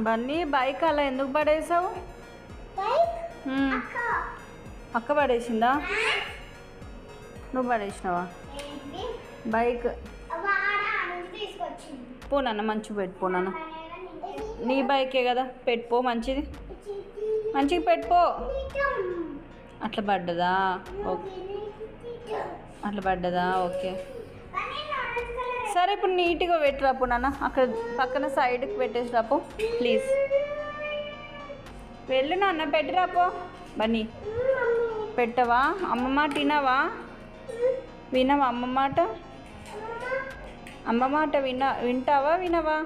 Bunny bike అలా ఎందుకు పడేసావు? అక్క పడేసిందా? నువ్వు పడేసినావా బైక్? పోనన్న మంచిగా పెట్టుపోనన్న, నీ బైకే కదా, పెట్టుపో మంచిది, మంచిగా పెట్టుపో. అట్లా పడ్డదా? ఓకే, అట్లా పడ్డదా? ఓకే సరే, ఇప్పుడు నీట్గా పెట్టిరాపో నాన్న, అక్కడ పక్కన సైడ్కి పెట్టేసి రాపో ప్లీజ్. వెళ్ళు నాన్న, పెట్టిరాపో. బన్నీ పెట్టవా? అమ్మ మాట వినవా? వినవా అమ్మ మాట? అమ్మ మాట వింటావా వినవా?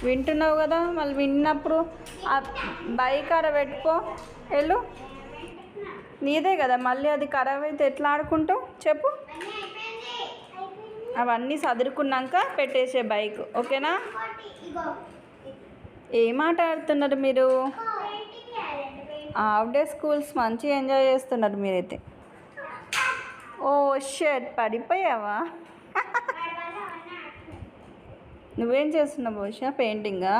వింటున్నావు కదా, మళ్ళీ విన్నప్పుడు ఆ బైక్ అర పెట్టుకో, వెళ్ళు. నీదే కదా, మళ్ళీ అది ఖరాబ్ అయితే ఎట్లా ఆడుకుంటావు చెప్పు. అవన్నీ చదువుకున్నాక పెట్టేసే బైక్, ఓకేనా? ఏం ఆట ఆడుతున్నారు మీరు? హాఫ్ డే స్కూల్స్ మంచిగా ఎంజాయ్ చేస్తున్నారు మీరైతే. ఓ షర్ట్ పడిపోయావా? నువ్వేం చేస్తున్నావు బహుశా? పెయింటింగా?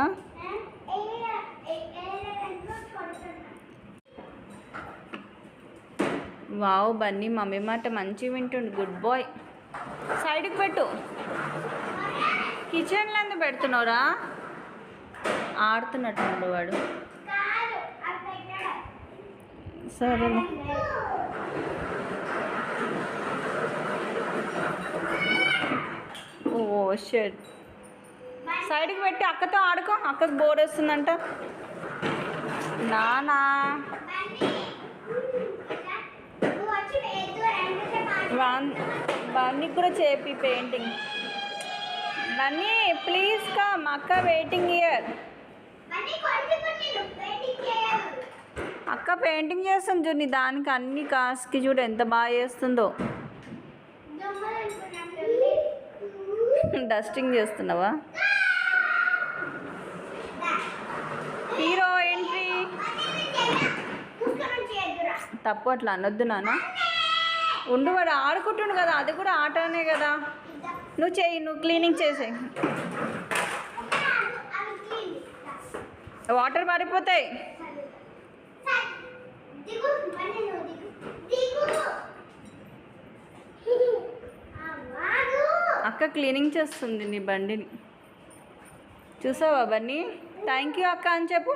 వావ్ బన్నీ మమ్మీ మాట మంచిగా వింటుండు, గుడ్ బాయ్. సైడ్కి పెట్టు. కిచెన్లో ఎందుకు పెడుతున్నావురా? ఆడుతున్నట్టు వాడు. సరేలే. ఓ షర్ట్ సైడ్కి పెట్టి అక్కతో ఆడుకో, అక్కకు బోర్ వస్తుందంట. నానా బన్నీ కూడా చేపి పెయింటింగ్. బన్నీ ప్లీజ్ కమ్, అక్క వెయిటింగ్ హియర్. అక్క పెయింటింగ్ చేస్తుంది చూడు, దానికి అన్ని కాస్ట్కి చూడు ఎంత బాగా చేస్తుందో. డస్టింగ్ చేస్తున్నావా? Hero entry. తప్పు, అట్లా అనొద్దు నాన్న. ఉండు, వాడు ఆడుకుంటుండు కదా, అది కూడా ఆటనే కదా. నువ్వు చెయ్యి, నువ్వు క్లీనింగ్ చేసేయి. వాటర్ పారిపోతాయి. అక్క క్లీనింగ్ చేస్తుంది నీ బండిని, చూసావా బన్నీ? థ్యాంక్ యూ అక్క అని చెప్పు.